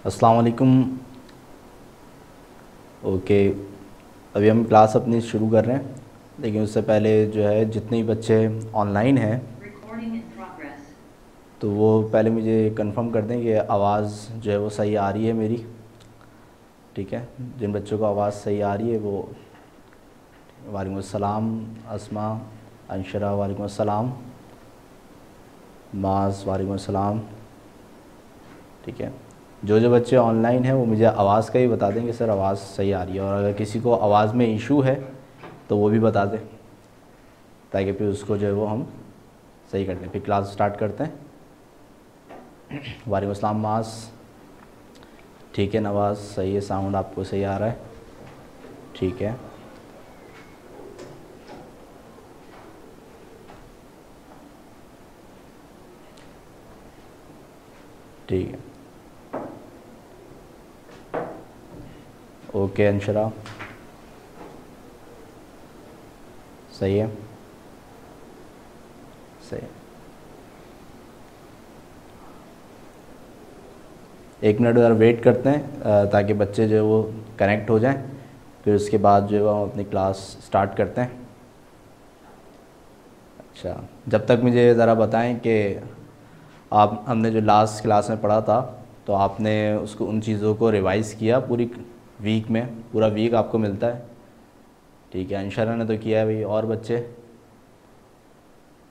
अस्सलाम वालेकुम। ओके, अभी हम क्लास अपनी शुरू कर रहे हैं, लेकिन उससे पहले जो है जितने भी बच्चे ऑनलाइन हैं तो वो पहले मुझे कंफर्म कर दें कि आवाज़ जो है वो सही आ रही है मेरी। ठीक है, जिन बच्चों को आवाज़ सही आ रही है वो वालेकुम अस्सलाम, अस्मा, अंशरा वालेकुम अस्सलाम, माज वालेकुम अस्सलाम। ठीक है, जो जो बच्चे ऑनलाइन हैं वो मुझे आवाज़ का ही बता दें कि सर आवाज़ सही आ रही है, और अगर किसी को आवाज़ में इशू है तो वो भी बता दें, ताकि फिर उसको जो है वो हम सही कर दें। फिर क्लास स्टार्ट करते हैं। वालेकुम अस्सलाम मास। ठीक है नवाज़, सही है, साउंड आपको सही आ रहा है। ठीक है, ठीक है। ओके अंशरा, सही है, सही है। 1 मिनट ज़रा वेट करते हैं ताकि बच्चे जो है वो कनेक्ट हो जाएं, फिर उसके बाद जो है हम अपनी क्लास स्टार्ट करते हैं। अच्छा, जब तक मुझे ज़रा बताएं कि आप हमने जो लास्ट क्लास में पढ़ा था तो आपने उसको उन चीज़ों को रिवाइज़ किया पूरी वीक में? पूरा वीक आपको मिलता है। ठीक है, अंशरा ने तो किया है भाई, और बच्चे?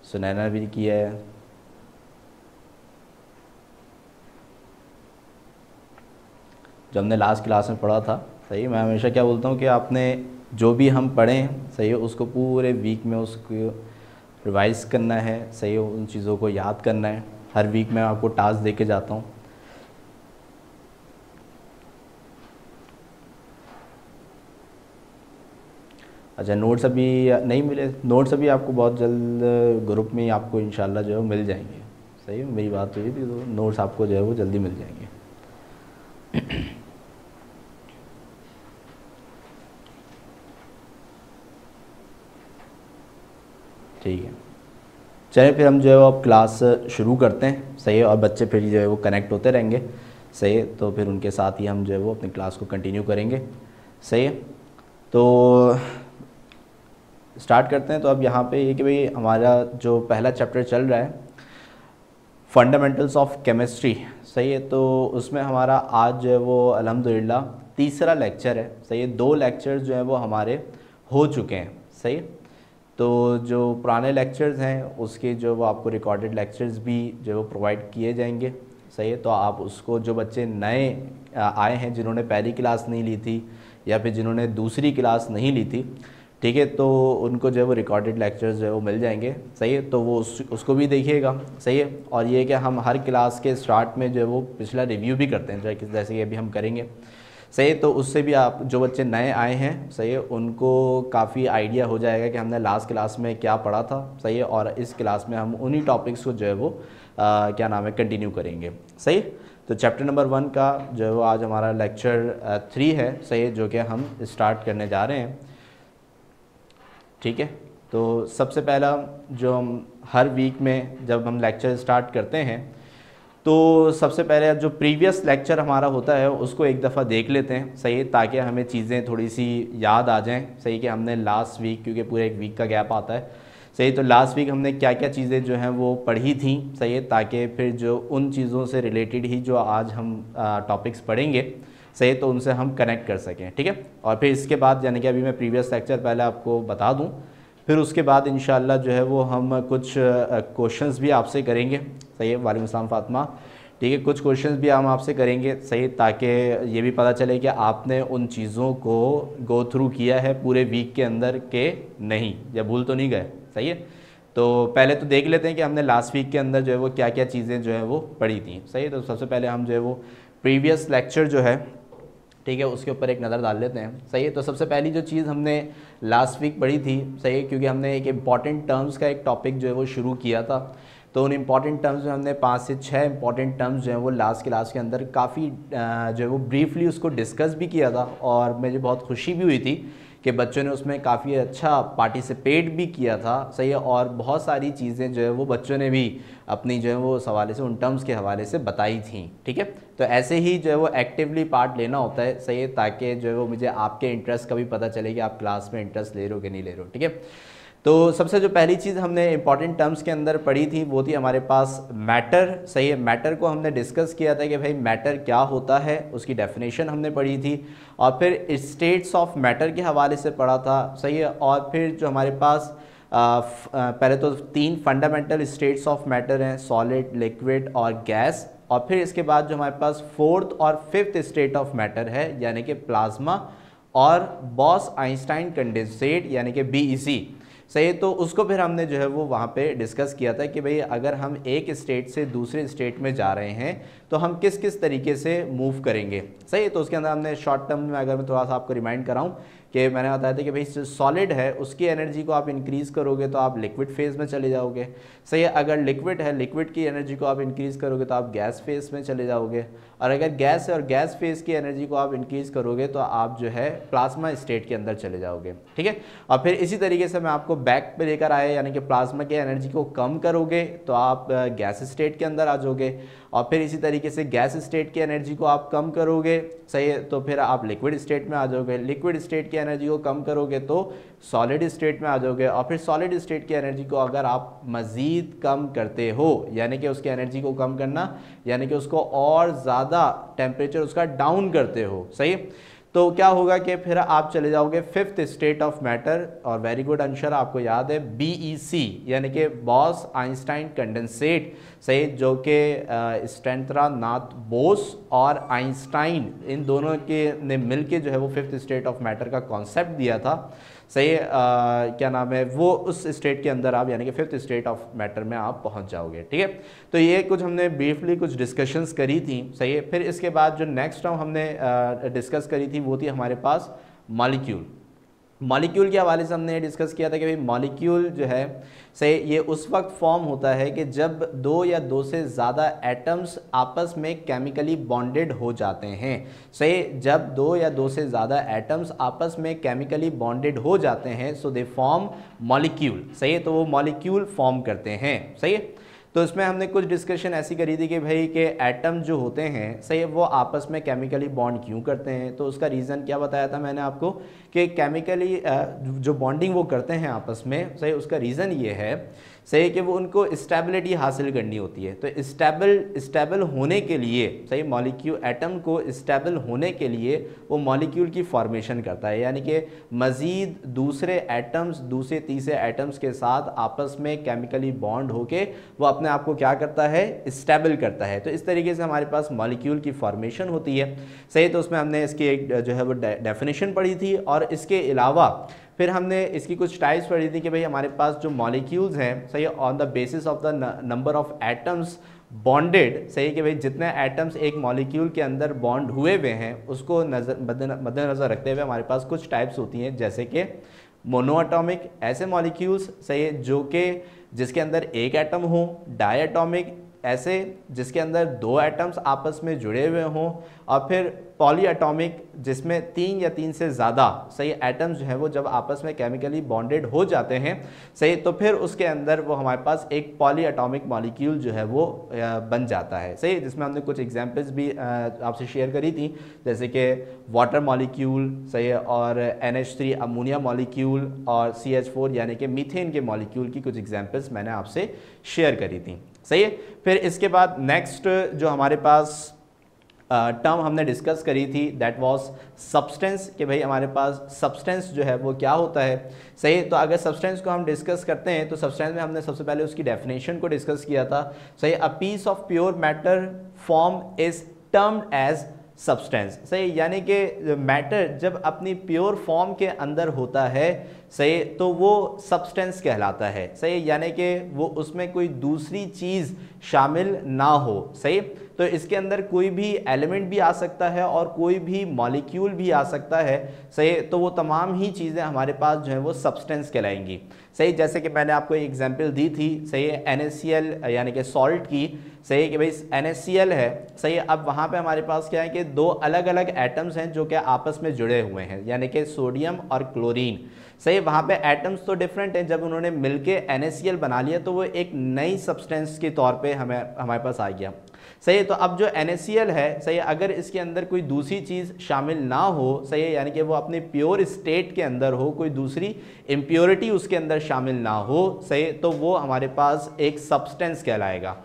सुनैना भी किया है। जो हमने लास्ट क्लास में पढ़ा था, सही। मैं हमेशा क्या बोलता हूँ कि आपने जो भी हम पढ़ें, सही है, उसको पूरे वीक में उसको रिवाइज़ करना है, सही है, उन चीज़ों को याद करना है। हर वीक मैं आपको टास्क दे के जाता हूँ। अच्छा, नोट्स अभी नहीं मिले? नोट्स अभी आपको बहुत जल्द ग्रुप में ही आपको इंशाल्लाह जो है मिल जाएंगे। सही है, मेरी बात हुई थी, तो नोट्स आपको जो है वो जल्दी मिल जाएंगे। ठीक है, चलिए फिर हम जो है वो अब क्लास शुरू करते हैं, सही है, और बच्चे फिर जो है वो कनेक्ट होते रहेंगे, सही है, तो फिर उनके साथ ही हम जो है वो अपनी क्लास को कंटिन्यू करेंगे, सही है। तो स्टार्ट करते हैं। तो अब यहाँ पे ये कि भाई हमारा जो पहला चैप्टर चल रहा है फंडामेंटल्स ऑफ केमिस्ट्री, सही है, तो उसमें हमारा आज जो है वो अल्हम्दुलिल्लाह तीसरा लेक्चर है, सही है। 2 लेक्चर्स जो है वो हमारे हो चुके हैं, सही है। तो जो पुराने लेक्चर्स हैं उसके जो वो आपको रिकॉर्डेड लेक्चर्स भी जो वो प्रोवाइड किए जाएंगे, सही है। तो आप उसको, जो बच्चे नए आए हैं जिन्होंने पहली क्लास नहीं ली थी या फिर जिन्होंने दूसरी क्लास नहीं ली थी, ठीक है, तो उनको जो है वो रिकॉर्डेड लेक्चर्स जो है वो मिल जाएंगे, सही है। तो वो उसको भी देखिएगा, सही है। और ये कि हम हर क्लास के स्टार्ट में जो है वो पिछला रिव्यू भी करते हैं, जैसे कि अभी हम करेंगे, सही है। तो उससे भी आप जो बच्चे नए आए हैं, सही है, उनको काफ़ी आइडिया हो जाएगा कि हमने लास्ट क्लास में क्या पढ़ा था, सही है, और इस क्लास में हम उन्हीं टॉपिक्स को जो है वो क्या नाम है कंटिन्यू करेंगे, सही। तो चैप्टर नंबर 1 का जो है वो आज हमारा लेक्चर 3 है, सही है, जो कि हम स्टार्ट करने जा रहे हैं। ठीक है, तो सबसे पहला जो हम हर वीक में जब हम लेक्चर स्टार्ट करते हैं तो सबसे पहले जो प्रीवियस लेक्चर हमारा होता है उसको एक दफ़ा देख लेते हैं, सही है, ताकि हमें चीज़ें थोड़ी सी याद आ जाएं, सही, कि हमने लास्ट वीक, क्योंकि पूरे एक वीक का गैप आता है, सही, तो लास्ट वीक हमने क्या क्या चीज़ें जो हैं वो पढ़ी थी, सही है, ताकि फिर जो उन चीज़ों से रिलेटेड ही जो आज हम टॉपिक्स पढ़ेंगे, सही, तो उनसे हम कनेक्ट कर सकें, ठीक है। और फिर इसके बाद, यानी कि अभी मैं प्रीवियस लेक्चर पहले आपको बता दूँ, फिर उसके बाद इंशाल्लाह जो है वो हम कुछ क्वेश्चंस भी आपसे करेंगे, सही है, वालेकुम अस्सलाम फातिमा, ठीक है, कुछ क्वेश्चंस भी हम आपसे करेंगे, सही, ताकि ये भी पता चले कि आपने उन चीज़ों को गो थ्रू किया है पूरे वीक के अंदर के नहीं, या भूल तो नहीं गए, सही है। तो पहले तो देख लेते हैं कि हमने लास्ट वीक के अंदर जो है वो क्या क्या चीज़ें जो है वो पढ़ी थी, सही है। तो सबसे पहले हम जो है वो प्रीवियस लेक्चर जो है, ठीक है, उसके ऊपर एक नज़र डाल लेते हैं, सही है। तो सबसे पहली जो चीज़ हमने लास्ट वीक पढ़ी थी, सही है, क्योंकि हमने एक इम्पॉर्टेंट टर्म्स का एक टॉपिक जो है वो शुरू किया था, तो उन इम्पॉर्टेंट टर्म्स में हमने 5 से 6 इम्पॉर्टेंट टर्म्स जो हैं वो लास्ट क्लास के अंदर काफ़ी जो है वो ब्रीफली उसको डिस्कस भी किया था, और मुझे बहुत खुशी भी हुई थी कि बच्चों ने उसमें काफ़ी अच्छा पार्टिसिपेट भी किया था, सही है, और बहुत सारी चीज़ें जो है वो बच्चों ने भी अपनी जो है वो उस हवाले से, उन टर्म्स के हवाले से बताई थी, ठीक है। तो ऐसे ही जो है वो एक्टिवली पार्ट लेना होता है, सही है, ताकि जो है वो मुझे आपके इंटरेस्ट का भी पता चले कि आप क्लास में इंटरेस्ट ले रहे हो कि नहीं ले रहे हो, ठीक है। तो सबसे जो पहली चीज़ हमने इंपॉर्टेंट टर्म्स के अंदर पढ़ी थी वो थी हमारे पास मैटर, सही है। मैटर को हमने डिस्कस किया था कि भाई मैटर क्या होता है, उसकी डेफिनेशन हमने पढ़ी थी, और फिर स्टेट्स ऑफ मैटर के हवाले से पढ़ा था, सही है। और फिर जो हमारे पास पहले तो 3 फंडामेंटल स्टेट्स ऑफ मैटर हैं, सॉलिड, लिक्विड और गैस, और फिर इसके बाद जो हमारे पास 4th और 5th स्टेट ऑफ मैटर है यानी कि प्लाज्मा और बॉस-आइंस्टाइन कंडेंसेट यानी कि BEC, सही है। तो उसको फिर हमने जो है वो वहाँ पे डिस्कस किया था कि भाई अगर हम एक स्टेट से दूसरे स्टेट में जा रहे हैं तो हम किस किस तरीके से मूव करेंगे, सही है। तो उसके अंदर हमने शॉर्ट टर्म में, अगर मैं थोड़ा सा आपको रिमाइंड कराऊँ, कि मैंने बताया था कि भाई सॉलिड है उसकी एनर्जी को आप इंक्रीज़ करोगे तो आप लिक्विड फेज़ में चले जाओगे, सही है। अगर लिक्विड है, लिक्विड की एनर्जी को आप इंक्रीज़ करोगे तो आप गैस फेज़ में चले जाओगे, और अगर गैस है और गैस फेज़ की एनर्जी को आप इंक्रीज़ करोगे तो आप जो है प्लाज्मा स्टेट के अंदर चले जाओगे, ठीक है। और फिर इसी तरीके से मैं आपको बैक पे लेकर आया, यानी कि प्लाज्मा की एनर्जी को कम करोगे तो आप गैस स्टेट के अंदर आ जाओगे, और फिर इसी तरीके से गैस स्टेट की एनर्जी को आप कम करोगे, सही है, तो फिर आप लिक्विड स्टेट में आ जाओगे। लिक्विड स्टेट की एनर्जी को कम करोगे तो सॉलिड स्टेट में आ जाओगे, और फिर सॉलिड स्टेट की एनर्जी को अगर आप मज़ीद कम करते हो, यानी कि उसकी एनर्जी को कम करना यानी कि उसको और ज़्यादा टेम्परेचर उसका डाउन करते हो, सही, तो क्या होगा कि फिर आप चले जाओगे 5th स्टेट ऑफ मैटर, और वेरी गुड आंसर आपको याद है BEC यानी कि बॉस-आइंस्टाइन कंडेंसेट, सही, जो कि स्टेंद्रनाथ बोस और आइंस्टाइन इन दोनों के ने मिलके जो है वो 5th स्टेट ऑफ मैटर का कॉन्सेप्ट दिया था, सही, क्या नाम है वो, उस स्टेट के अंदर आप यानी कि 5th स्टेट ऑफ मैटर में आप पहुंच जाओगे, ठीक है। तो ये कुछ हमने ब्रीफली कुछ डिस्कशंस करी थी, सही है। फिर इसके बाद जो नेक्स्ट टर्म हमने डिस्कस करी थी वो थी हमारे पास मॉलिक्यूल। मॉलिक्यूल के हवाले से हमने डिस्कस किया था कि भाई मॉलिक्यूल जो है, सही, ये उस वक्त फॉर्म होता है कि जब 2 या 2 से ज़्यादा एटम्स आपस में केमिकली बॉन्डेड हो जाते हैं, सही, जब 2 या 2 से ज़्यादा एटम्स आपस में केमिकली बॉन्डेड हो जाते हैं, सो दे फॉर्म मॉलिक्यूल, सही है, तो वो मॉलिक्यूल फॉर्म करते हैं, सही है। तो इसमें हमने कुछ डिस्कशन ऐसी करी थी कि भाई के एटम जो होते हैं, सही, वो आपस में केमिकली बॉन्ड क्यों करते हैं, तो उसका रीज़न क्या बताया था मैंने आपको कि केमिकली जो बॉन्डिंग वो करते हैं आपस में, सही, उसका रीज़न ये है, सही, कि वो उनको स्टेबिलिटी हासिल करनी होती है। तो स्टेबल होने के लिए, सही, मॉलिक्यूल एटम को स्टेबल होने के लिए वो मॉलिक्यूल की फॉर्मेशन करता है, यानी कि मज़ीद दूसरे एटम्स, दूसरे तीसरे एटम्स के साथ आपस में केमिकली बॉन्ड होके वो अपने आप को क्या करता है, स्टेबल करता है। तो इस तरीके से हमारे पास मॉलिक्यूल की फॉर्मेशन होती है, सही। तो उसमें हमने इसकी एक जो है वो डेफिनेशन पढ़ी थी, और इसके अलावा फिर हमने इसकी कुछ टाइप्स पढ़ी थी कि भाई हमारे पास जो मॉलिक्यूल्स हैं, सही, on the basis of the number of atoms bonded, सही, कि भाई जितने एटम्स एक मॉलिक्यूल के अंदर बॉन्ड हुए हुए हैं उसको मद्देनज़र रखते हुए हमारे पास कुछ टाइप्स होती हैं, जैसे कि मोनोएटॉमिक, ऐसे मॉलिक्यूल्स, सही, जो कि जिसके अंदर एक एटम हो, डायएटॉमिक, ऐसे जिसके अंदर 2 एटम्स आपस में जुड़े हुए हों, और फिर पॉलीएटॉमिक जिसमें 3 या 3 से ज़्यादा, सही, एटम्स जो हैं वो जब आपस में केमिकली बॉन्डेड हो जाते हैं, सही, तो फिर उसके अंदर वो हमारे पास एक पॉलीएटॉमिक मॉलिक्यूल जो है वो बन जाता है, सही। जिसमें हमने कुछ एग्जांपल्स भी आपसे शेयर करी थी, जैसे कि वाटर मॉलिक्यूल, सही, और NH3 अमोनिया मॉलिक्यूल, और CH4 यानी कि मीथेन के मॉलिक्यूल की कुछ एग्जांपल्स मैंने आपसे शेयर करी थी, सही है। फिर इसके बाद नेक्स्ट जो हमारे पास टर्म हमने डिस्कस करी थी दैट वाज सब्सटेंस, कि भाई हमारे पास सब्सटेंस जो है वो क्या होता है, सही। तो अगर सब्सटेंस को हम डिस्कस करते हैं तो सब्सटेंस में हमने सबसे पहले उसकी डेफिनेशन को डिस्कस किया था, सही। A piece of pure matter form is termed as substance, सही, यानी कि मैटर जब अपनी प्योर फॉर्म के अंदर होता है, सही, तो वो सब्सटेंस कहलाता है। सही, यानी कि वो उसमें कोई दूसरी चीज़ शामिल ना हो। सही, तो इसके अंदर कोई भी एलिमेंट भी आ सकता है और कोई भी मॉलिक्यूल भी आ सकता है। सही, तो वो तमाम ही चीज़ें हमारे पास जो है वो सब्सटेंस कहलाएंगी। सही, जैसे कि मैंने आपको एक एग्जांपल दी थी, सही, NaCl यानी कि सॉल्ट की। सही कि भाई NaCl है। सही, अब वहाँ पे हमारे पास क्या है कि दो अलग अलग एटम्स हैं जो कि आपस में जुड़े हुए हैं, यानी कि सोडियम और क्लोरीन। सही, वहाँ पे एटम्स तो डिफरेंट हैं, जब उन्होंने मिलके NaCl बना लिया तो वो एक नई सब्सटेंस के तौर पे हमारे पास आ गया। सही, तो अब जो NaCl है, सही, अगर इसके अंदर कोई दूसरी चीज़ शामिल ना हो, सही, यानी कि वो अपने प्योर स्टेट के अंदर हो, कोई दूसरी इम्प्योरिटी उसके अंदर शामिल ना हो, सही, तो वो हमारे पास एक सब्सटेंस कहलाएगा।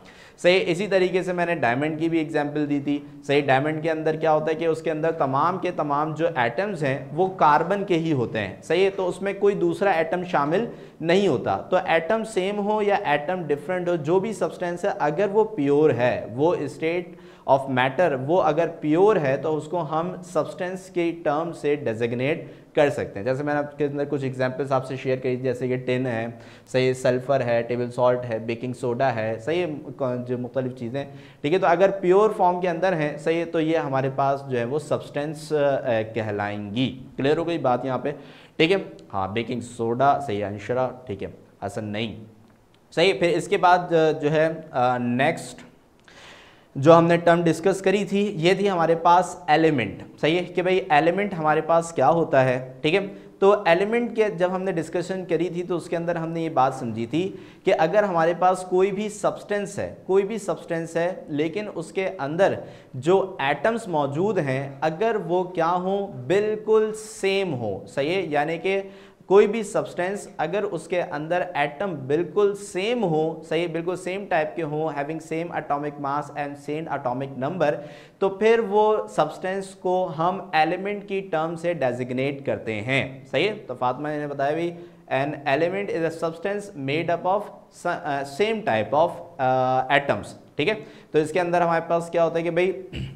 सही, इसी तरीके से मैंने डायमंड की भी एग्जांपल दी थी। सही, डायमंड के अंदर क्या होता है कि उसके अंदर तमाम के तमाम जो एटम्स हैं वो कार्बन के ही होते हैं। सही है, तो उसमें कोई दूसरा एटम शामिल नहीं होता। तो एटम सेम हो या एटम डिफरेंट हो, जो भी सब्सटेंस है अगर वो प्योर है, वो स्टेट ऑफ मैटर वो अगर प्योर है, तो उसको हम सब्सटेंस के टर्म से डेजिग्नेट कर सकते हैं। जैसे मैंने आपके अंदर कुछ एग्जांपल्स आपसे शेयर करी, जैसे कि टिन है, सही, सल्फर है, टेबल सॉल्ट है, बेकिंग सोडा है, सही, जो मुख्तलिफ चीज़ें, ठीक है। तो अगर प्योर फॉर्म के अंदर हैं, सही है, तो ये हमारे पास जो है वो सब्सटेंस कहलाएंगी। क्लियर हो गई बात यहाँ पे, ठीक है। हाँ, बेकिंग सोडा, सही, अंशरा, ठीक है, हसन नहीं, सही। फिर इसके बाद जो है नेक्स्ट जो हमने टर्म डिस्कस करी थी, ये थी हमारे पास एलिमेंट। सही है कि भाई एलिमेंट हमारे पास क्या होता है, ठीक है। तो एलिमेंट के जब हमने डिस्कशन करी थी तो उसके अंदर हमने ये बात समझी थी कि अगर हमारे पास कोई भी सब्सटेंस है लेकिन उसके अंदर जो एटम्स मौजूद हैं अगर वो क्या हो, बिल्कुल सेम हो, सही है, यानी कि कोई भी सब्सटेंस अगर उसके अंदर एटम बिल्कुल सेम हो, सही, बिल्कुल सेम टाइप के हो, having same atomic mass and same atomic number, तो फिर वो सब्सटेंस को हम एलिमेंट की टर्म से डेजिग्नेट करते हैं। सही है, तो फातिमा ने बताया भी an element is a substance made up of same type of atoms, ठीक है। तो इसके अंदर हमारे पास क्या होता है कि भाई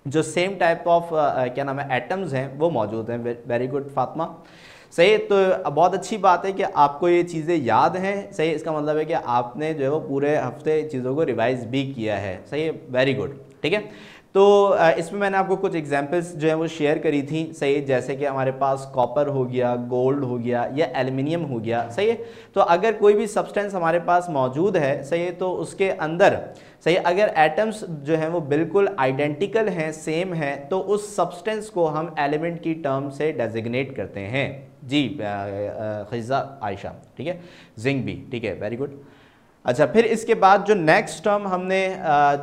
जो सेम टाइप ऑफ क्या नाम है एटम्स हैं वो मौजूद हैं। वेरी गुड फातिमा, सही। तो बहुत अच्छी बात है कि आपको ये चीज़ें याद हैं। सही, इसका मतलब है कि आपने जो है वो पूरे हफ्ते चीज़ों को रिवाइज भी किया है। सही है, वेरी गुड, ठीक है। तो इसमें मैंने आपको कुछ एग्जांपल्स जो है वो शेयर करी थी। सही, जैसे कि हमारे पास कॉपर हो गया, गोल्ड हो गया या एल्युमिनियम हो गया। सही है, तो अगर कोई भी सब्सटेंस हमारे पास मौजूद है, सही है, तो उसके अंदर, सही, अगर एटम्स जो हैं वो बिल्कुल आइडेंटिकल हैं, सेम हैं, तो उस सब्सटेंस को हम एलिमेंट की टर्म से डेजिग्नेट करते हैं। जी खिज़ा आयशा, ठीक है, जिंक भी, ठीक है, वेरी गुड। अच्छा, फिर इसके बाद जो नेक्स्ट टर्म हमने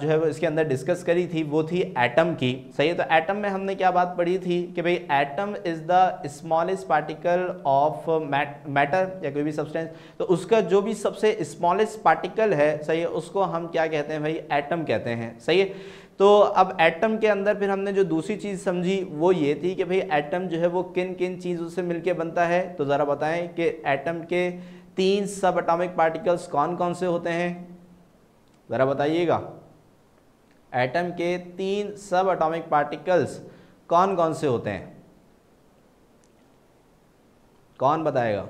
जो है वो इसके अंदर डिस्कस करी थी वो थी एटम की। सही है, तो एटम में हमने क्या बात पढ़ी थी कि भाई atom is the smallest particle of matter या कोई भी सब्सटेंस, तो उसका जो भी सबसे स्मॉलेस्ट पार्टिकल है, सही है, उसको हम क्या कहते हैं भाई, एटम कहते हैं। सही है, तो अब एटम के अंदर फिर हमने जो दूसरी चीज़ समझी वो ये थी कि भाई एटम जो है वो किन किन चीज़ों से मिलके बनता है। तो ज़रा बताएं कि एटम के 3 सब एटॉमिक पार्टिकल्स कौन कौन से होते हैं, ज़रा बताइएगा। एटम के 3 सब एटॉमिक पार्टिकल्स कौन कौन से होते हैं, कौन बताएगा?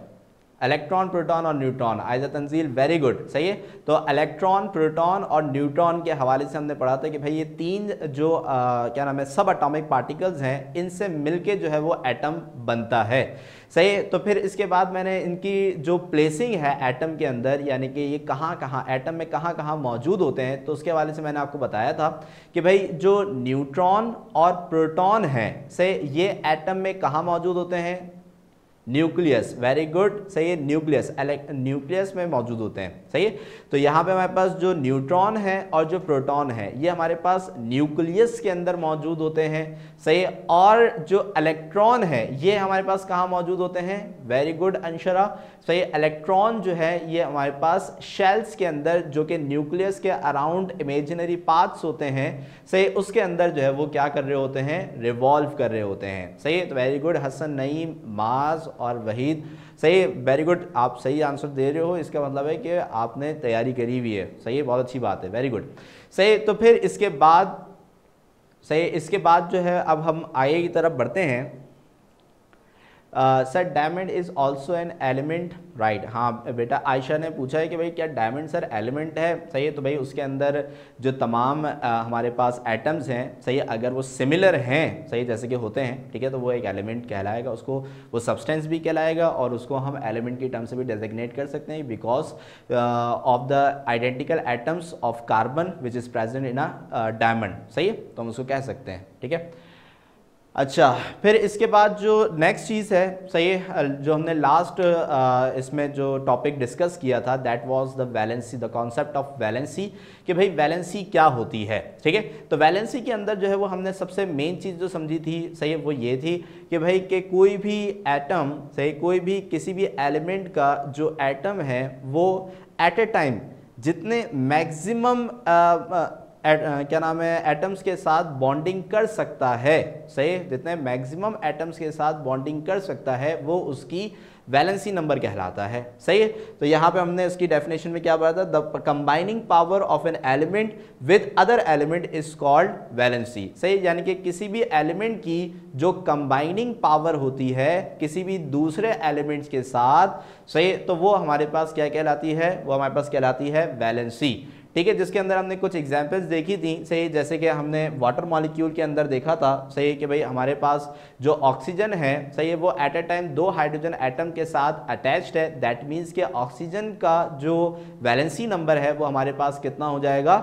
इलेक्ट्रॉन, प्रोटॉन और neutron. Aiza Tanzeel, very good, सही है। तो इलेक्ट्रॉन, प्रोटॉन और न्यूट्रॉन के हवाले से हमने पढ़ा था कि भाई ये 3 जो क्या नाम है सब एटॉमिक पार्टिकल्स हैं, इनसे मिलके जो है वो एटम बनता है। सही है, तो फिर इसके बाद मैंने इनकी जो प्लेसिंग है एटम के अंदर, यानी कि ये कहाँ कहाँ एटम में कहाँ कहाँ मौजूद होते हैं, तो उसके हवाले से मैंने आपको बताया था कि भाई जो न्यूट्रॉन और प्रोटॉन हैं, से ये एटम में कहाँ मौजूद होते हैं, न्यूक्लियस, वेरी गुड, सही है, न्यूक्लियस में मौजूद होते हैं। सही है, तो यहाँ पे हमारे पास जो न्यूट्रॉन है और जो प्रोटॉन है ये हमारे पास न्यूक्लियस के अंदर मौजूद होते हैं। सही है, और जो इलेक्ट्रॉन है ये हमारे पास कहाँ मौजूद होते हैं, वेरी गुड अंशरा, सही, इलेक्ट्रॉन जो है ये हमारे पास शेल्स के अंदर जो कि न्यूक्लियस के अराउंड इमेजिनरी पाथ्स होते हैं, सही, उसके अंदर जो है वो क्या कर रहे होते हैं, रिवॉल्व कर रहे होते हैं। सही है, तो वेरी गुड हसन, नईम, माज और वहीद, सही, वेरी गुड, आप सही आंसर दे रहे हो, इसका मतलब है कि आपने तैयारी करी हुई है। सही है, बहुत अच्छी बात है, वेरी गुड, सही। तो फिर इसके बाद, सही, इसके बाद जो है अब हम आगे की तरफ बढ़ते हैं। Sir diamond is also an element, right. हाँ बेटा, आयशा ने पूछा है कि भाई क्या डायमंड सर एलिमेंट है, सही है। तो भाई उसके अंदर जो तमाम हमारे पास एटम्स हैं, सही है, अगर वो सिमिलर हैं, सही जैसे कि होते हैं, ठीक है, तो वो एक एलिमेंट कहलाएगा, उसको वो सब्सटेंस भी कहलाएगा और उसको हम एलिमेंट की टर्म से भी डेजिग्नेट कर सकते हैं because of the identical atoms of carbon which is present in a diamond, सही है, तो हम उसको कह सकते हैं, ठीक है। अच्छा, फिर इसके बाद जो नेक्स्ट चीज़ है, सही है, जो हमने लास्ट इसमें जो टॉपिक डिस्कस किया था, that was the valency, the concept of valency, कि भाई वैलेंसी क्या होती है, ठीक है। तो वैलेंसी के अंदर जो है वो हमने सबसे मेन चीज़ जो समझी थी, सही है, वो ये थी कि भाई कि कोई भी एटम, सही, कोई भी किसी भी एलिमेंट का जो एटम है वो एट ए टाइम जितने मैक्सिमम क्या नाम है एटम्स के साथ बॉन्डिंग कर सकता है, सही, जितने मैक्सिमम एटम्स के साथ बॉन्डिंग कर सकता है वो उसकी वैलेंसी नंबर कहलाता है, सही है। तो यहाँ पे हमने इसकी डेफिनेशन में क्या पढ़ा था, the combining power of an element with other element is called valency, सही, यानी कि किसी भी एलिमेंट की जो कंबाइनिंग पावर होती है किसी भी दूसरे एलिमेंट्स के साथ, सही, तो वो हमारे पास क्या कहलाती है, वो हमारे पास कहलाती है वैलेंसी, ठीक है। जिसके अंदर हमने कुछ एग्जांपल्स देखी थी, सही, जैसे कि हमने वाटर मॉलिक्यूल के अंदर देखा था, सही, कि भाई हमारे पास जो ऑक्सीजन है, सही है, वो at a time 2 hydrogen atom के साथ अटैच्ड है, दैट मीन्स कि ऑक्सीजन का जो वैलेंसी नंबर है वो हमारे पास कितना हो जाएगा,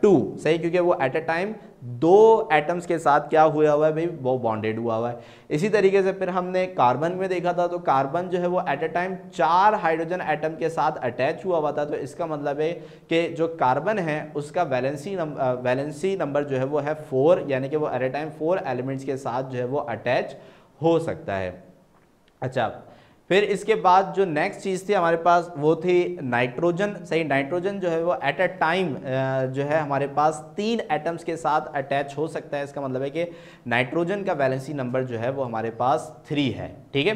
2, सही, क्योंकि वो एट ए टाइम 2 एटम्स के साथ क्या हुआ हुआ है भाई, वो बॉन्डेड हुआ हुआ है। इसी तरीके से फिर हमने कार्बन में देखा था, तो कार्बन जो है वो at a time 4 hydrogen atom के साथ अटैच हुआ हुआ था, तो इसका मतलब है कि जो कार्बन है उसका वैलेंसी नंबर जो है वो है 4, यानी कि वो एट ए टाइम 4 एलिमेंट्स के साथ जो है वो अटैच हो सकता है। अच्छा, फिर इसके बाद जो नेक्स्ट चीज़ थी हमारे पास वो थी नाइट्रोजन, सही, नाइट्रोजन जो है वो एट अ टाइम जो है हमारे पास 3 एटम्स के साथ अटैच हो सकता है, इसका मतलब है कि नाइट्रोजन का वैलेंसी नंबर जो है वो हमारे पास 3 है, ठीक है।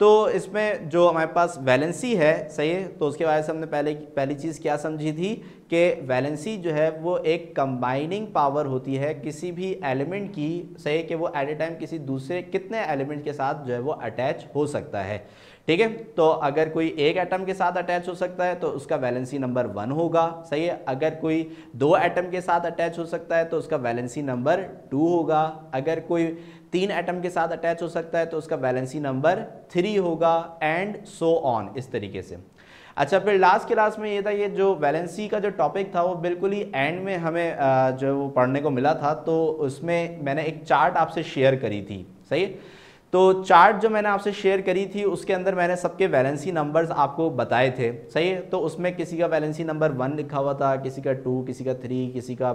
तो इसमें जो हमारे पास वैलेंसी है, सही है, तो उसके वजह से हमने पहली चीज़ क्या समझी थी कि वैलेंसी जो है वो एक कंबाइनिंग पावर होती है किसी भी एलिमेंट की, सही, कि वो एट ए टाइम किसी दूसरे कितने एलिमेंट के साथ जो है वो अटैच हो सकता है, ठीक है। तो अगर कोई एक एटम के साथ अटैच हो सकता है तो उसका वैलेंसी नंबर 1 होगा, सही है। अगर कोई 2 एटम के साथ अटैच हो सकता है तो उसका वैलेंसी नंबर 2 होगा। अगर कोई 3 एटम के साथ अटैच हो सकता है तो उसका वैलेंसी नंबर 3 होगा, एंड सो ऑन, इस तरीके से। अच्छा, फिर लास्ट क्लास में ये था, ये जो वैलेंसी का जो टॉपिक था वो बिल्कुल ही एंड में हमें जो वो पढ़ने को मिला था, तो उसमें मैंने एक चार्ट आपसे शेयर करी थी, सही। तो चार्ट जो मैंने आपसे शेयर करी थी उसके अंदर मैंने सबके वैलेंसी नंबर्स आपको बताए थे, सही है। तो उसमें किसी का वैलेंसी नंबर 1 लिखा हुआ था, किसी का 2, किसी का 3, किसी का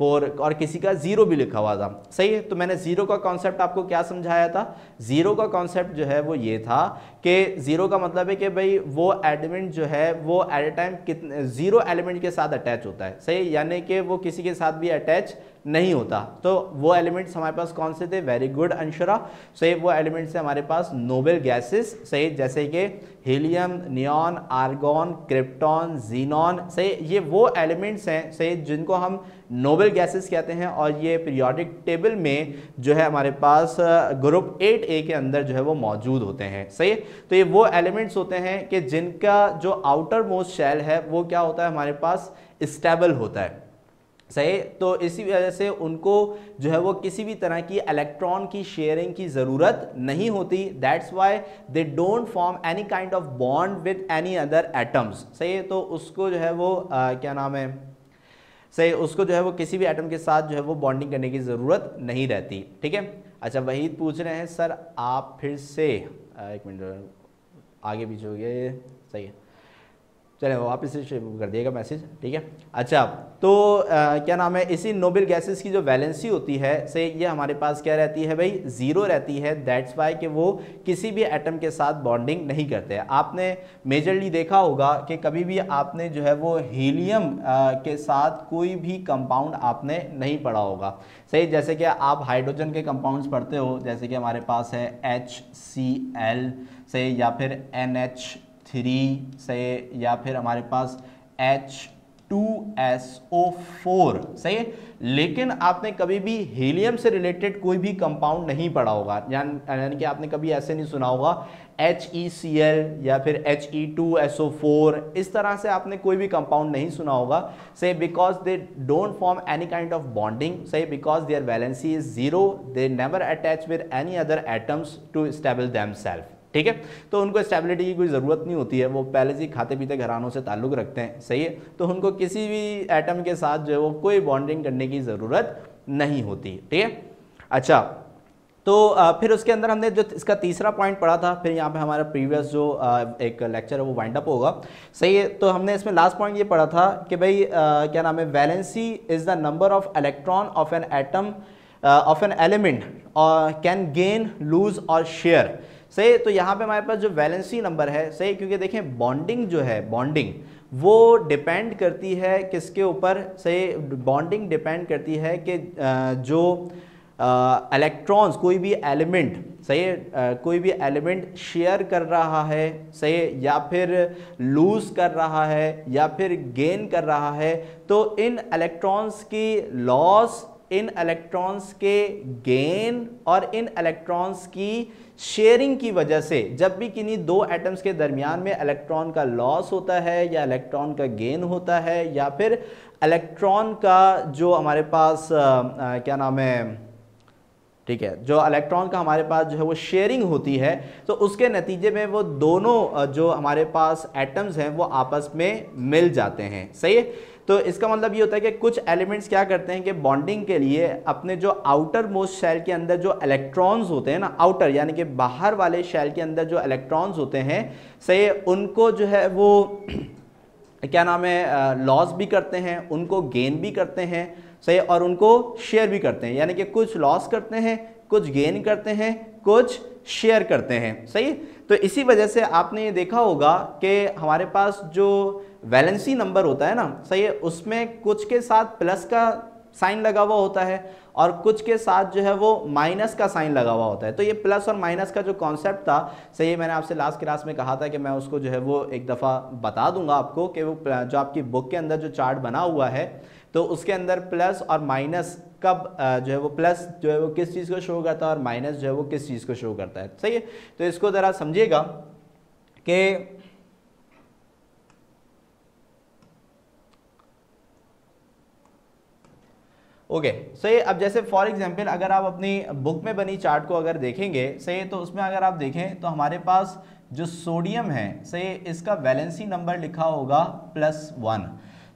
4 और किसी का 0 भी लिखा हुआ था, सही है। तो मैंने 0 का कॉन्सेप्ट आपको क्या समझाया था, 0 का कॉन्सेप्ट जो है वो ये था कि 0 का मतलब है कि भाई वो एलिमेंट जो है वो एट ए टाइम कितने 0 एलिमेंट के साथ अटैच होता है, सही, यानी कि वो किसी के साथ भी अटैच नहीं होता। तो वो एलिमेंट्स हमारे पास कौन से थे, वेरी गुड अंशुरा, सही, वो एलिमेंट्स है हमारे पास नोबेल गैसेस, सही, जैसे कि helium, neon, argon, krypton, xenon, सही, ये वो एलिमेंट्स हैं, सही, जिनको हम नोबेल गैसेस कहते हैं, और ये पीरियोडिक टेबल में जो है हमारे पास ग्रुप 8A के अंदर जो है वो मौजूद होते हैं, सही। तो ये वो एलिमेंट्स होते हैं कि जिनका जो आउटर मोस्ट शेल है वो क्या होता है, हमारे पास स्टेबल होता है, सही। तो इसी वजह से उनको जो है वो किसी भी तरह की इलेक्ट्रॉन की शेयरिंग की ज़रूरत नहीं होती, that's why they don't form any kind of bond with any other atoms, सही। तो उसको जो है वो क्या नाम है, सही, उसको जो है वो किसी भी एटम के साथ जो है वो बॉन्डिंग करने की ज़रूरत नहीं रहती, ठीक है। अच्छा, वहीद पूछ रहे हैं सर आप फिर से एक मिनट आगे पीछे हो गए, सही है, चले वापस से कर दिएगा मैसेज, ठीक है। अच्छा, तो क्या नाम है, इसी नोबेल गैसेस की जो वैलेंसी होती है, से ये हमारे पास क्या रहती है भाई, 0 रहती है, दैट्स वाई कि वो किसी भी एटम के साथ बॉन्डिंग नहीं करते हैं। आपने मेजरली देखा होगा कि कभी भी आपने जो है वो हीलियम के साथ कोई भी कंपाउंड आपने नहीं पढ़ा होगा, सही। जैसे कि आप हाइड्रोजन के कंपाउंड्स पढ़ते हो, जैसे कि हमारे पास है HCl, सही, या फिर NH3 से, या फिर हमारे पास H H2SO4, सही है। लेकिन आपने कभी भी हीलियम से रिलेटेड कोई भी कंपाउंड नहीं पढ़ा होगा, यानी कि आपने कभी ऐसे नहीं सुना होगा HeCl या फिर He2SO4, इस तरह से आपने कोई भी कंपाउंड नहीं सुना होगा। से because they don't form any kind of bonding, सही, because their valency is zero, they never attach with any other atoms to stable themself, ठीक है। तो उनको स्टेबिलिटी की कोई ज़रूरत नहीं होती है, वो पहले से ही खाते पीते घरानों से ताल्लुक़ रखते हैं, सही है। तो उनको किसी भी एटम के साथ जो है वो कोई बॉन्डिंग करने की ज़रूरत नहीं होती, ठीक है। अच्छा, तो फिर उसके अंदर हमने जो इसका तीसरा पॉइंट पढ़ा था, फिर यहाँ पे हमारा प्रीवियस जो एक लेक्चर है वो वाइंड अप होगा, सही है। तो हमने इसमें लास्ट पॉइंट ये पढ़ा था कि भाई क्या नाम है, valency is the number of electron of an atom of an element can gain, lose और शेयर, सही। तो यहाँ पे हमारे पास जो वैलेंसी नंबर है, सही, क्योंकि देखें बॉन्डिंग जो है, बॉन्डिंग वो डिपेंड करती है किसके ऊपर, सही। बॉन्डिंग डिपेंड करती है कि जो इलेक्ट्रॉन्स, कोई भी एलिमेंट, सही है, कोई भी एलिमेंट शेयर कर रहा है, सही है, या फिर लूज कर रहा है या फिर गेन कर रहा है। तो इन इलेक्ट्रॉन्स की लॉस, इन इलेक्ट्रॉन्स के गेन और इन इलेक्ट्रॉन्स की शेयरिंग की वजह से, जब भी किन्हीं दो एटम्स के दरमियान में इलेक्ट्रॉन का लॉस होता है या इलेक्ट्रॉन का गेन होता है या फिर इलेक्ट्रॉन का जो हमारे पास क्या नाम है, ठीक है, जो इलेक्ट्रॉन का हमारे पास जो है वो शेयरिंग होती है, तो उसके नतीजे में वो दोनों जो हमारे पास एटम्स हैं वो आपस में मिल जाते हैं, सही है। तो इसका मतलब ये होता है कि कुछ एलिमेंट्स क्या करते हैं कि बॉन्डिंग के लिए अपने जो आउटर मोस्ट शेल के अंदर जो इलेक्ट्रॉन्स होते हैं ना, आउटर यानी कि बाहर वाले शेल के अंदर जो इलेक्ट्रॉन्स होते हैं, सही, उनको जो है वो क्या नाम है, लॉस भी करते हैं, उनको गेन भी करते हैं, सही, और उनको शेयर भी करते हैं, यानी कि कुछ लॉस करते हैं, कुछ गेन करते हैं, कुछ शेयर करते हैं, सही। तो इसी वजह से आपने ये देखा होगा कि हमारे पास जो वैलेंसी नंबर होता है ना, सही है, उसमें कुछ के साथ प्लस का साइन लगा हुआ होता है और कुछ के साथ जो है वो माइनस का साइन लगा हुआ होता है। तो ये प्लस और माइनस का जो कॉन्सेप्ट था, सही है, मैंने आपसे लास्ट क्लास में कहा था कि मैं उसको जो है वो एक दफ़ा बता दूंगा आपको कि वो जो आपकी बुक के अंदर जो चार्ट बना हुआ है, तो उसके अंदर प्लस और माइनस कब जो है वो प्लस जो है वो किस चीज़ को शो करता है और माइनस जो है वो किस चीज़ को शो करता है, सही है। तो इसको ज़रा समझिएगा कि ओके, सही। अब जैसे फॉर एग्जांपल अगर आप अपनी बुक में बनी चार्ट को अगर देखेंगे, सही, तो उसमें अगर आप देखें तो हमारे पास जो सोडियम है, सही, इसका वैलेंसी नंबर लिखा होगा +1,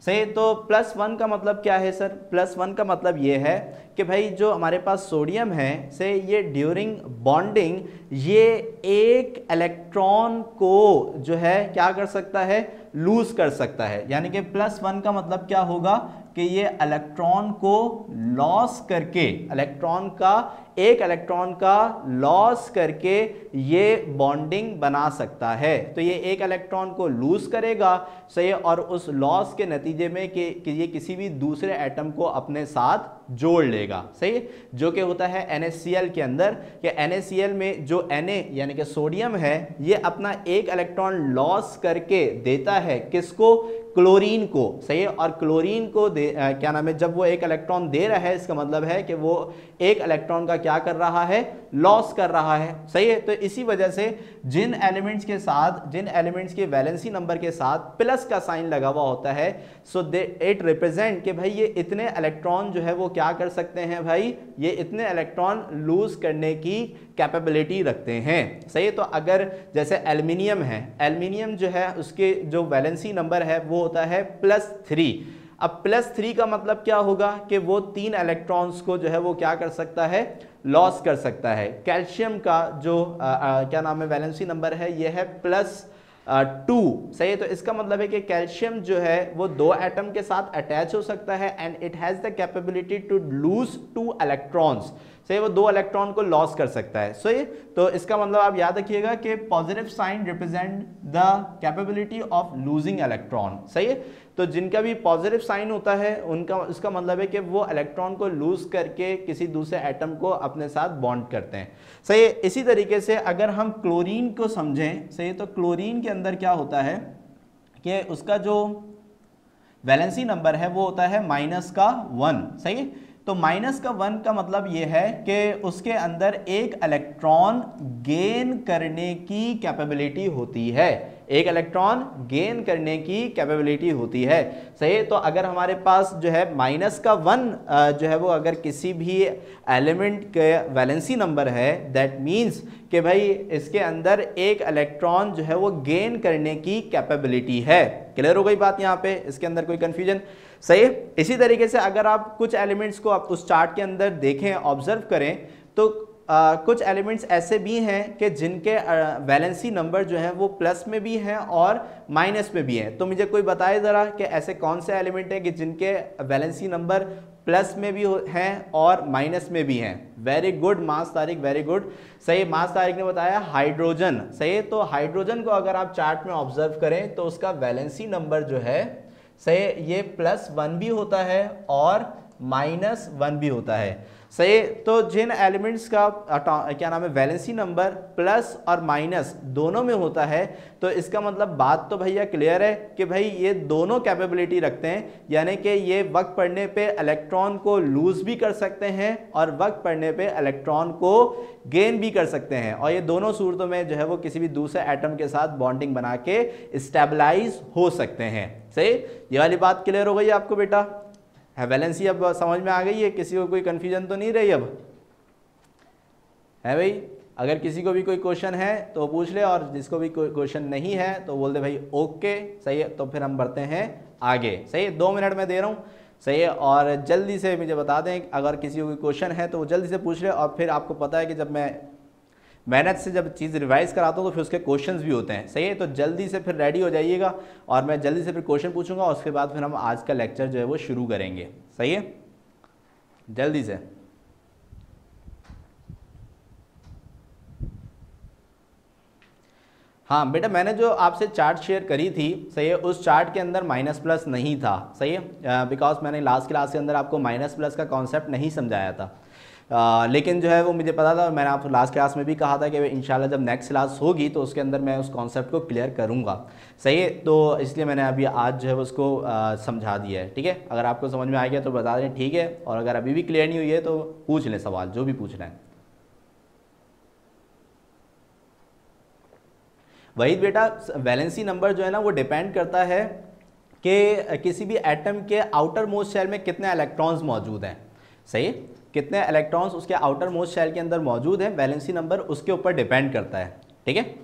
सही। तो +1 का मतलब क्या है सर? +1 का मतलब ये है कि भाई जो हमारे पास सोडियम है, से ये ड्यूरिंग बॉन्डिंग ये एक इलेक्ट्रॉन को जो है क्या कर सकता है, लूज कर सकता है। यानी कि +1 का मतलब क्या होगा कि ये इलेक्ट्रॉन को लॉस करके, इलेक्ट्रॉन का एक इलेक्ट्रॉन का लॉस करके ये बॉन्डिंग बना सकता है। तो ये एक इलेक्ट्रॉन को लूज करेगा, सही, और उस लॉस के नतीजे में कि ये किसी भी दूसरे एटम को अपने साथ जोड़ लेगा, सही, जो कि होता है NaCl के अंदर, कि NaCl में जो Na यानी कि सोडियम है, ये अपना एक इलेक्ट्रॉन लॉस करके देता है किसको, क्लोरीन को, सही। और क्लोरीन को क्या नाम है, जब वो एक इलेक्ट्रॉन दे रहा है, इसका मतलब है कि वो एक इलेक्ट्रॉन का क्या कर रहा है, लॉस कर रहा है, सही है। तो इसी वजह से जिन एलिमेंट्स के साथ, जिन एलिमेंट्स के वैलेंसी नंबर के साथ प्लस का साइन लगा हुआ होता है, सो दे इट रिप्रेजेंट कि भाई ये इतने इलेक्ट्रॉन जो है वो क्या कर सकते हैं, भाई ये इतने इलेक्ट्रॉन लूज करने की कैपेबिलिटी रखते हैं, सही। तो अगर जैसे एल्युमिनियम है, एल्युमिनियम जो है उसके जो वैलेंसी नंबर है वो होता है +3। अब +3 का मतलब क्या होगा कि वो 3 इलेक्ट्रॉन्स को जो है वो क्या कर सकता है, लॉस कर सकता है। कैल्शियम का जो क्या नाम है, वैलेंसी नंबर है, ये है +2, सही। तो इसका मतलब है कि कैल्शियम जो है वो 2 एटम के साथ अटैच हो सकता है and it has the capability to lose 2 electrons, सही, वो 2 इलेक्ट्रॉन को लॉस कर सकता है, सही। तो इसका मतलब आप याद रखिएगा कि positive sign represent the capability of losing electron, सही। तो जिनका भी पॉजिटिव साइन होता है उनका, इसका मतलब है कि वो इलेक्ट्रॉन को लूज करके किसी दूसरे एटम को अपने साथ बॉन्ड करते हैं, सही। इसी तरीके से अगर हम क्लोरीन को समझें, सही, तो क्लोरीन के अंदर क्या होता है कि उसका जो वैलेंसी नंबर है वो होता है -1, सही है। तो -1 का मतलब ये है कि उसके अंदर एक इलेक्ट्रॉन गेन करने की कैपेबिलिटी होती है, एक इलेक्ट्रॉन गेन करने की कैपेबिलिटी होती है, सही है। तो अगर हमारे पास जो है -1 जो है वो अगर किसी भी एलिमेंट के वैलेंसी नंबर है, दैट मीन्स कि भाई इसके अंदर एक इलेक्ट्रॉन जो है वो गेन करने की कैपेबिलिटी है। क्लियर हो गई बात यहाँ पे, इसके अंदर कोई कंफ्यूजन, सही है। इसी तरीके से अगर आप कुछ एलिमेंट्स को आप उस चार्ट के अंदर देखें, ऑब्जर्व करें, तो कुछ एलिमेंट्स ऐसे भी हैं कि जिनके वैलेंसी नंबर जो है वो प्लस में भी हैं और माइनस में भी हैं। तो मुझे कोई बताए ज़रा कि ऐसे कौन से एलिमेंट हैं कि जिनके वैलेंसी नंबर प्लस में भी हैं और माइनस में भी हैं। वेरी गुड मास तारिक, वेरी गुड, सही। मास तारिक ने बताया हाइड्रोजन, सही। तो हाइड्रोजन को अगर आप चार्ट में ऑब्जर्व करें तो उसका वैलेंसी नंबर जो है, सही, ये +1 भी होता है और -1 भी होता है, सही। तो जिन एलिमेंट्स का क्या नाम है वैलेंसी नंबर प्लस और माइनस दोनों में होता है, तो इसका मतलब बात तो भैया क्लियर है कि भाई ये दोनों कैपेबिलिटी रखते हैं, यानी कि ये वक्त पड़ने पे इलेक्ट्रॉन को लूज भी कर सकते हैं और वक्त पड़ने पे इलेक्ट्रॉन को गेन भी कर सकते हैं, और ये दोनों सूरतों में जो है वो किसी भी दूसरे एटम के साथ बॉन्डिंग बना के स्टेबलाइज हो सकते हैं, सही। ये वाली बात क्लियर हो गई आपको बेटा? है वैलेंसी अब समझ में आ गई है? किसी को कोई कंफ्यूजन तो नहीं रही अब? है भाई? अगर किसी को भी कोई क्वेश्चन है तो पूछ ले, और जिसको भी कोई क्वेश्चन नहीं है तो बोल दे भाई ओके, सही है। तो फिर हम बढ़ते हैं आगे, सही है। 2 मिनट में दे रहा हूँ, सही है। और जल्दी से मुझे बता दें अगर किसी को कोई क्वेश्चन है तो वो जल्दी से पूछ ले। और फिर आपको पता है कि जब मैं मेहनत से जब चीज़ रिवाइज कराता हूँ तो फिर उसके क्वेश्चंस भी होते हैं, सही है। तो जल्दी से फिर रेडी हो जाइएगा और मैं जल्दी से फिर क्वेश्चन पूछूंगा, और उसके बाद फिर हम आज का लेक्चर जो है वो शुरू करेंगे, सही है। जल्दी से हाँ बेटा, मैंने जो आपसे चार्ट शेयर करी थी, सही है, उस चार्ट के अंदर माइनस प्लस नहीं था, सही है। बिकॉज मैंने लास्ट क्लास के अंदर आपको माइनस प्लस का कॉन्सेप्ट नहीं समझाया था। लेकिन जो है वो मुझे पता था, और मैंने आपको लास्ट क्लास में भी कहा था कि इंशाल्लाह जब नेक्स्ट क्लास होगी तो उसके अंदर मैं उस कॉन्सेप्ट को क्लियर करूँगा, सही है। तो इसलिए मैंने अभी आज जो है उसको समझा दिया है, ठीक है। अगर आपको समझ में आ गया तो बता दें, ठीक है। और अगर अभी भी क्लियर नहीं हुई है तो पूछ लें सवाल, जो भी पूछना है। वही बेटा, वैलेंसी नंबर जो है ना वो डिपेंड करता है कि किसी भी एटम के आउटर मोस्ट शेल में कितने इलेक्ट्रॉन्स मौजूद हैं, सही है। कितने इलेक्ट्रॉन्स उसके आउटर मोस्ट शेल के अंदर मौजूद हैं, वैलेंसी नंबर उसके ऊपर डिपेंड करता है, ठीक है।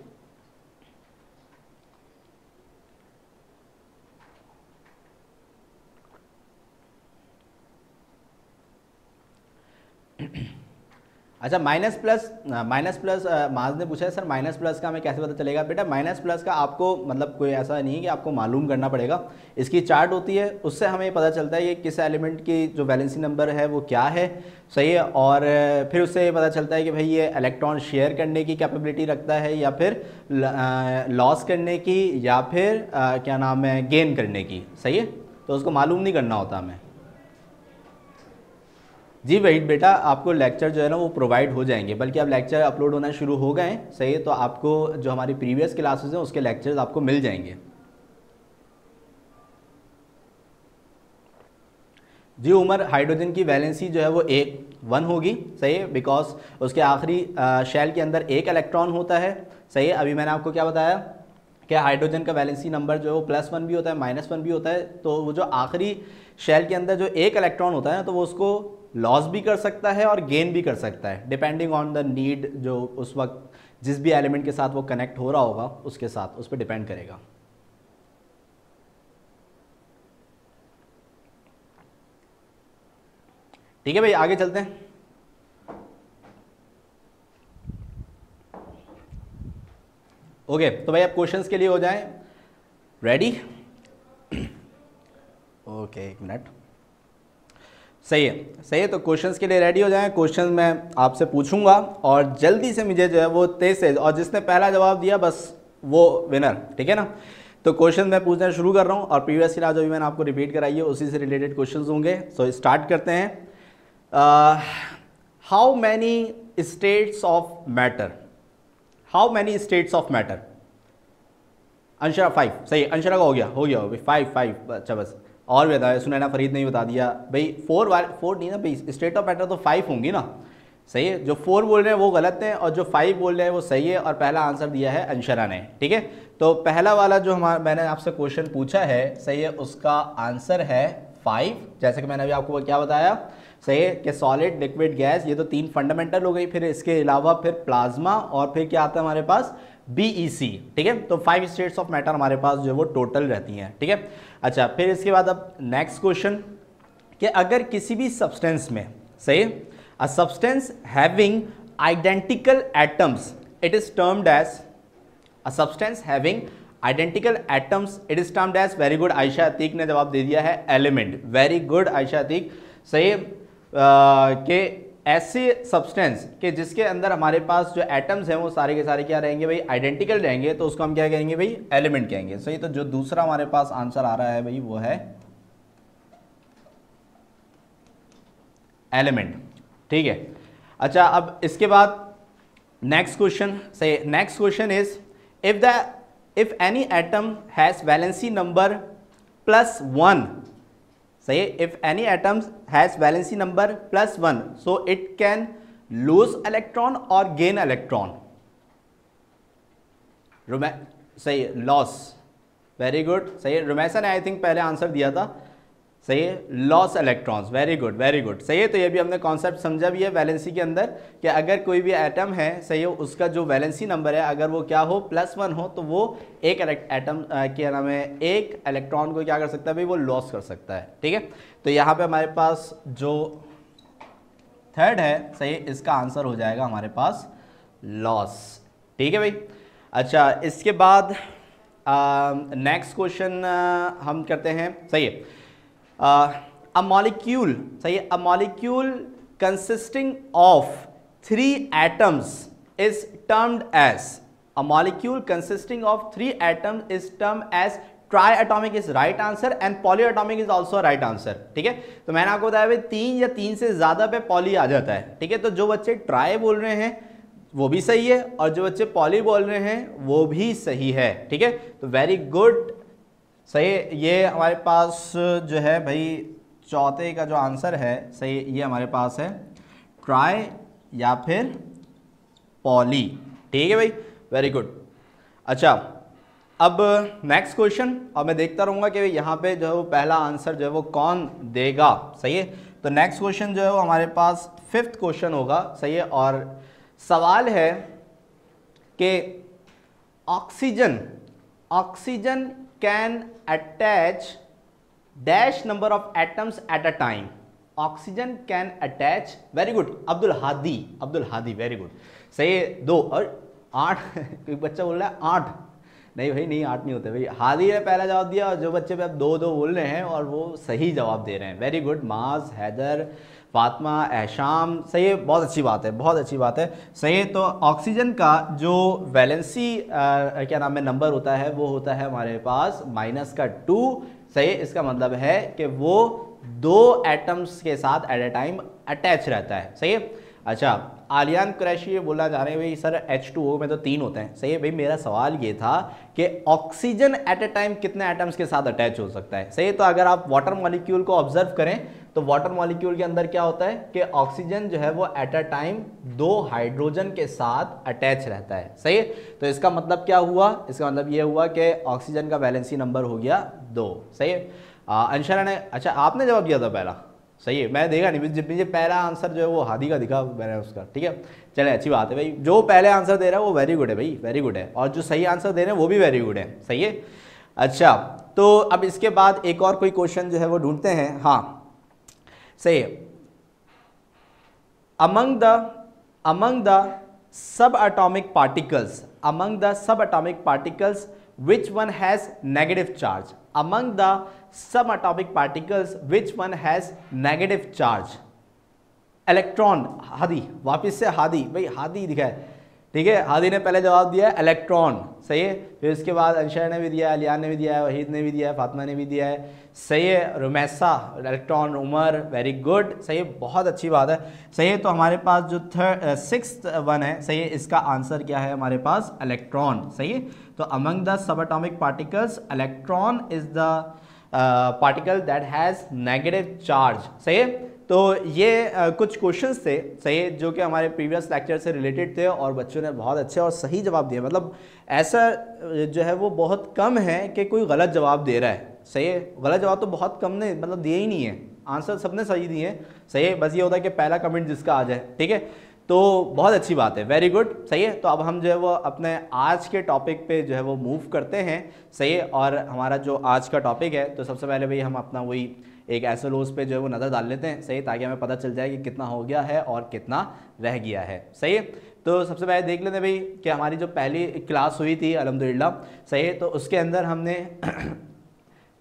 अच्छा, माइनस प्लस माज ने पूछा है सर माइनस प्लस का हमें कैसे पता चलेगा? बेटा माइनस प्लस का आपको मतलब कोई ऐसा नहीं है कि आपको मालूम करना पड़ेगा, इसकी चार्ट होती है, उससे हमें पता चलता है ये किस एलिमेंट की जो वैलेंसी नंबर है वो क्या है, सही है। और फिर उससे ये पता चलता है कि भाई ये इलेक्ट्रॉन शेयर करने की कैपेबिलिटी रखता है या फिर लॉस करने की या फिर क्या नाम है गेन करने की, सही है। तो उसको मालूम नहीं करना होता हमें। जी वही बेटा, आपको लेक्चर जो है ना वो प्रोवाइड हो जाएंगे, बल्कि अब लेक्चर अपलोड होना शुरू हो गए हैं, सही है। तो आपको जो हमारी प्रीवियस क्लासेस हैं उसके लेक्चर्स आपको मिल जाएंगे। जी उमर, हाइड्रोजन की वैलेंसी जो है वो 1 होगी, सही है, बिकॉज उसके आखिरी शेल के अंदर एक इलेक्ट्रॉन होता है, सही है। अभी मैंने आपको क्या बताया कि हाइड्रोजन का वैलेंसी नंबर जो है वो +1 भी होता है, -1 भी होता है। तो वो जो आखिरी शेल के अंदर जो एक इलेक्ट्रॉन होता है ना, तो वो उसको लॉस भी कर सकता है और गेन भी कर सकता है, डिपेंडिंग ऑन द नीड, जो उस वक्त जिस भी एलिमेंट के साथ वो कनेक्ट हो रहा होगा उसके साथ, उस पर डिपेंड करेगा। ठीक है भाई, आगे चलते हैं। ओके तो भाई आप क्वेश्चंस के लिए हो जाएं रेडी। ओके एक मिनट, सही है। तो क्वेश्चंस के लिए रेडी हो जाएं। क्वेश्चन मैं आपसे पूछूंगा और जल्दी से मुझे जो है वो तेज से, और जिसने पहला जवाब दिया बस वो विनर, ठीक है ना। तो क्वेश्चन मैं पूछना शुरू कर रहा हूँ, और प्रीवियस क्लास जो भी मैंने आपको रिपीट कराई है उसी से रिलेटेड क्वेश्चंस होंगे। सो स्टार्ट करते हैं। How many states of matter, how many states of matter? Anshara 5, सही, अंशरा का हो गया 5, अच्छा बस और भी बताया, सुनैना फरीद ने भी बता दिया भाई। 4 नहीं ना भाई, स्टेट ऑफ मैटर तो 5 होंगी ना, सही है। जो 4 बोल रहे हैं वो गलत है और जो 5 बोल रहे हैं वो सही है, और पहला आंसर दिया है अंशरा ने, ठीक है। तो पहला वाला जो मैंने आपसे क्वेश्चन पूछा है, सही है, उसका आंसर है 5। जैसे कि मैंने अभी आपको क्या बताया, सही है, कि सॉलिड, लिक्विड, गैस, ये तो 3 फंडामेंटल हो गई। फिर इसके अलावा फिर प्लाज्मा, और फिर क्या आता है हमारे पास, BEC, ठीक है। तो 5 स्टेट्स ऑफ मैटर हमारे पास जो है वो टोटल रहती हैं, ठीक है। अच्छा, फिर इसके बाद अब नेक्स्ट क्वेश्चन, कि अगर किसी भी सब्सटेंस में, सही, a substance having identical atoms, it is termed as, a substance having identical atoms, it is termed as, very good, Ayesha Atiq ने जवाब दे दिया है, element. Very good Ayesha Atiq, सही, के ऐसे सब्सटेंस के जिसके अंदर हमारे पास जो एटम्स हैं वो सारे के सारे क्या रहेंगे भाई, आइडेंटिकल रहेंगे, तो उसको हम क्या कहेंगे भाई, एलिमेंट कहेंगे, सही। तो जो दूसरा हमारे पास आंसर आ रहा है भाई वो है एलिमेंट, ठीक है। अच्छा, अब इसके बाद नेक्स्ट क्वेश्चन, सही, next question is, if any atom has valency number +1, सही, if any atoms has valency number +1, so it can lose electron और गेन इलेक्ट्रॉन, सही, लॉस, वेरी गुड, सही। रुमैसा ने आई थिंक पहले आंसर दिया था, सही है, loss electrons, very good, very good, सही है। तो ये भी हमने कॉन्सेप्ट समझा भी है वैलेंसी के अंदर, कि अगर कोई भी एटम है, सही है, उसका जो वैलेंसी नंबर है अगर वो क्या हो, +1 हो, तो वो एक एटम क्या नाम है, एक इलेक्ट्रॉन को क्या कर सकता है भाई, वो लॉस कर सकता है, ठीक है। तो यहाँ पे हमारे पास जो थर्ड है, सही, इसका आंसर हो जाएगा हमारे पास लॉस, ठीक है भाई। अच्छा, इसके बाद नेक्स्ट क्वेश्चन हम करते हैं, सही है, a molecule, सही है, a molecule consisting of 3 atoms is termed as, a molecule consisting of 3 atoms is termed as triatomic is right answer and polyatomic is also right answer, ठीक है। तो मैंने आपको बताया भाई 3 या 3 से ज्यादा पे पॉली आ जाता है, ठीक है। तो जो बच्चे ट्राई बोल रहे हैं वो भी सही है, और जो बच्चे पॉली बोल रहे हैं वो भी सही है, ठीक है। तो वेरी गुड, सही, ये हमारे पास जो है भाई चौथे का जो आंसर है, सही, ये हमारे पास है ट्राई या फिर पॉली, ठीक है भाई, वेरी गुड। अच्छा, अब नेक्स्ट क्वेश्चन, और मैं देखता रहूँगा कि यहाँ पे जो है वो पहला आंसर जो है वो कौन देगा, सही है। तो नेक्स्ट क्वेश्चन जो है वो हमारे पास 5th क्वेश्चन होगा, सही है, और सवाल है कि oxygen can attach dash number of atoms at a time, oxygen can attach, very good, Abdul Hadi, very good, सही, 2 और 8 कोई बच्चा बोल रहा है 8, नहीं भाई, नहीं 8 नहीं होते भाई, हादी ने पहला जवाब दिया, और जो बच्चे पे अब 2 बोल रहे हैं और वो सही जवाब दे रहे हैं, वेरी गुड, माज, हैदर, फातिमा, एहशाम, सही है, बहुत अच्छी बात है, बहुत अच्छी बात है, सही है। तो ऑक्सीजन का जो वैलेंसी क्या नाम है नंबर होता है, वो होता है हमारे पास -2, सही है। इसका मतलब है कि वो 2 एटम्स के साथ एट ए टाइम अटैच रहता है, सही है। अच्छा, आलियान कुरैशी ये बोलना चाह रहे हैं भाई सर H2O में तो 3 होते हैं, सही है भाई। मेरा सवाल ये था कि ऑक्सीजन एट ए टाइम कितने एटम्स के साथ अटैच हो सकता है, सही है। तो अगर आप वाटर मॉलिक्यूल को ऑब्जर्व करें तो वाटर मॉलिक्यूल के अंदर क्या होता है कि ऑक्सीजन जो है वो एट अ टाइम 2 हाइड्रोजन के साथ अटैच रहता है, सही है। तो इसका मतलब क्या हुआ, इसका मतलब ये हुआ कि ऑक्सीजन का वैलेंसी नंबर हो गया 2, सही है। अंशरा ने, अच्छा आपने जवाब दिया था पहला, सही है, मैं देखा नहीं, मुझे पहला आंसर जो है वो हादी का दिखा मैंने उसका, ठीक है। चले, अच्छी बात है भाई, जो पहले आंसर दे रहा है वो वेरी गुड है भाई, वेरी गुड है, और जो सही आंसर दे रहे हैं वो भी वेरी गुड है, सही है। अच्छा, तो अब इसके बाद एक और कोई क्वेश्चन जो है वो ढूंढते हैं, हाँ, सही है। among the subatomic particles which one has negative charge, among the subatomic particles which one has negative charge, electron, Hadi, वापिस से हादी, भाई हादी दिखा है, ठीक है, हादी ने पहले जवाब दिया है इलेक्ट्रॉन, सही है। फिर इसके बाद अंशर ने भी दिया है, अलियान ने भी दिया है, वहीद ने भी दिया है, फातिमा ने भी दिया है, सही है। Rumaisa, electron, Umar, very good, सही है, बहुत अच्छी बात है, सही है। तो हमारे पास जो 6th वन है, सही है, इसका आंसर क्या है हमारे पास, इलेक्ट्रॉन, सही है। तो among the subatomic particles electron is the particle that has negative charge. सही है, तो ये कुछ क्वेश्चंस थे, सही है, जो कि हमारे प्रीवियस लेक्चर से रिलेटेड थे और बच्चों ने बहुत अच्छे और सही जवाब दिए। मतलब ऐसा जो है वो बहुत कम है कि कोई गलत जवाब दे रहा है। सही है, गलत जवाब तो बहुत कम ने मतलब दिए ही नहीं है, आंसर सबने सही दिए हैं। सही है, बस ये होता है कि पहला कमेंट जिसका आ जाए। ठीक है, तो बहुत अच्छी बात है, वेरी गुड। सही है, तो अब हम जो है वो अपने आज के टॉपिक पे जो है वो मूव करते हैं। सही है, और हमारा जो आज का टॉपिक है, तो सबसे पहले भाई हम अपना वही एक SLOs पे जो है वो नज़र डाल लेते हैं। सही, ताकि हमें पता चल जाए कि कितना हो गया है और कितना रह गया है। सही है, तो सबसे पहले देख लेते हैं भाई कि हमारी जो पहली क्लास हुई थी अल्हम्दुलिल्लाह, सही है, तो उसके अंदर हमने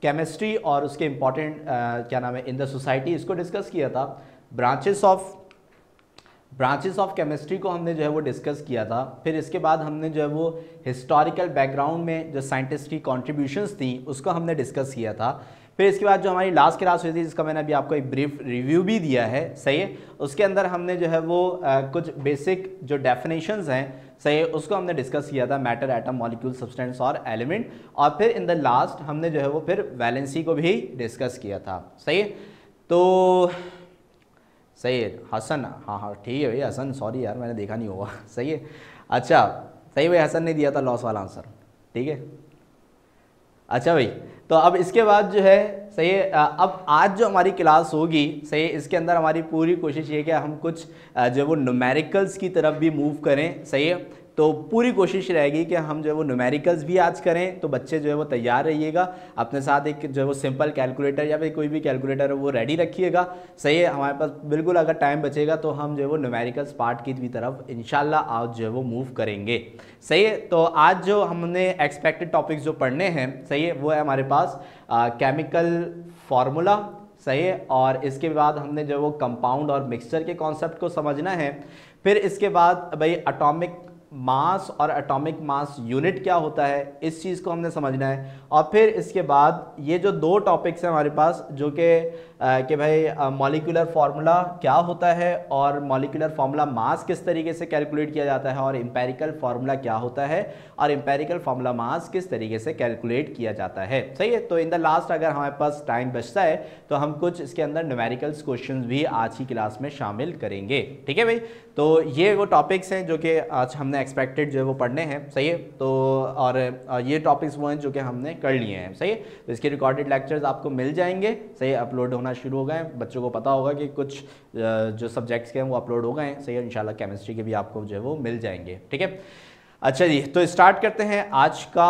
केमिस्ट्री और उसके इम्पॉर्टेंट क्या नाम है इन द सोसाइटी, इसको डिस्कस किया था। ब्रांचेस ऑफ केमिस्ट्री को हमने जो है वो डिस्कस किया था। फिर इसके बाद हमने जो है वो हिस्टोरिकल बैकग्राउंड में जो साइंटिस्ट की कॉन्ट्रीब्यूशंस थी उसको हमने डिस्कस किया था। फिर इसके बाद जो हमारी लास्ट क्लास हुई थी, जिसका मैंने अभी आपको एक ब्रीफ रिव्यू भी दिया है, सही है, उसके अंदर हमने जो है वो कुछ बेसिक जो डेफिनेशंस हैं, सही है, उसको हमने डिस्कस किया था, मैटर, एटम, मॉलिक्यूल, सब्सटेंस और एलिमेंट। और फिर इन द लास्ट हमने जो है वो फिर वैलेंसी को भी डिस्कस किया था। सही है, तो सही है हसन, हाँ ठीक है भाई हसन, सॉरी यार मैंने देखा नहीं होगा। सही है, अच्छा सही भाई, हसन ने दिया था लॉस वाला आंसर। ठीक है, अच्छा भाई, तो अब इसके बाद जो है सही है, अब आज जो हमारी क्लास होगी, सही है, इसके अंदर हमारी पूरी कोशिश ये है कि हम कुछ जो है वो न्यूमेरिकल्स की तरफ भी मूव करें। सही है, तो पूरी कोशिश रहेगी कि हम जो है वो न्यूमेरिकल्स भी आज करें। तो बच्चे जो है वो तैयार रहिएगा, अपने साथ एक जो है वो सिंपल कैलकुलेटर या फिर कोई भी कैलकुलेटर है वो रेडी रखिएगा। सही है, हमारे पास बिल्कुल अगर टाइम बचेगा तो हम जो है वो न्यूमेरिकल्स पार्ट की भी तरफ इंशाल्लाह आज जो है वो मूव करेंगे। सही है, तो आज जो हमने एक्सपेक्टेड टॉपिक्स जो पढ़ने हैं, सही है, वो है हमारे पास केमिकल फार्मूला। सही है, और इसके बाद हमने जो वो कंपाउंड और मिक्सचर के कॉन्सेप्ट को समझना है। फिर इसके बाद भाई एटॉमिक मास और एटॉमिक मास यूनिट क्या होता है, इस चीज़ को हमने समझना है। और फिर इसके बाद ये जो दो टॉपिक्स हैं हमारे पास, जो कि भाई मॉलिक्यूलर फार्मूला क्या होता है और मॉलिक्यूलर फार्मूला मास किस तरीके से कैलकुलेट किया जाता है, और एम्पेरिकल फार्मूला क्या होता है और एम्पेरिकल फार्मूला मास किस तरीके से कैलकुलेट किया जाता है। सही है, तो इन द लास्ट अगर हमारे पास टाइम बचता है तो हम कुछ इसके अंदर न्यूमेरिकल्स क्वेश्चंस भी आज की क्लास में शामिल करेंगे। ठीक है भाई, तो ये वो टॉपिक्स हैं जो कि आज हमने एक्सपेक्टेड जो है वो पढ़ने हैं। सही है, तो और ये टॉपिक्स वो हैं जो कि हमने कर लिए हैं। सही है, तो इसके रिकॉर्डेड लेक्चर्स आपको मिल जाएंगे। सही है, अपलोड होना शुरू हो गए, बच्चों को पता होगा कि कुछ जो सब्जेक्ट्स के हैं वो अपलोड हो गए हैं। सही है, इंशाल्लाह केमिस्ट्री के भी आपको जो है वो मिल जाएंगे। ठीक है, अच्छा जी, तो स्टार्ट करते हैं आज का